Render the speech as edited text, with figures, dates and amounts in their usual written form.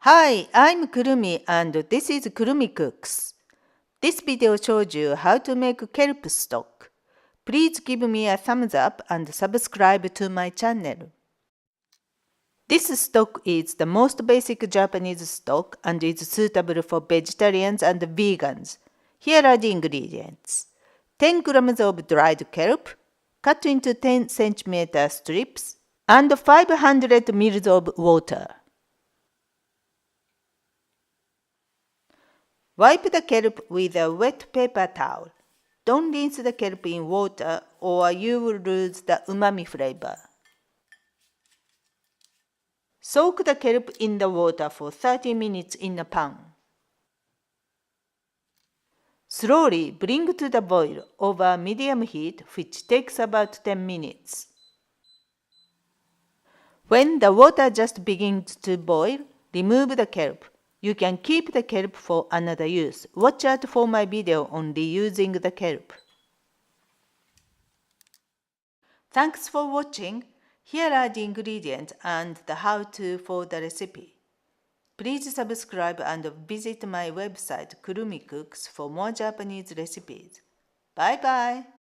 Hi, I'm Kurumi and this is kurumicooks. This video shows you how to make kelp stock. Please give me a thumbs up and subscribe to my channel. This stock is the most basic Japanese stock and is suitable for vegetarians and vegans. Here are the ingredients. 10 grams of dried kelp, cut into 10 cm strips, and 500 ml of water. Wipe the kelp with a wet paper towel. Don't rinse the kelp in water or you will lose the umami flavor. Soak the kelp in the water for 30 minutes in a pan. Slowly bring to the boil over medium heat, which takes about 10 minutes. When the water just begins to boil, remove the kelp. You can keep the kelp for another use. Watch out for my video on reusing the kelp. Thanks for watching. Here are the ingredients and the how-to for the recipe. Please subscribe and visit my website Kurumicooks for more Japanese recipes. Bye bye!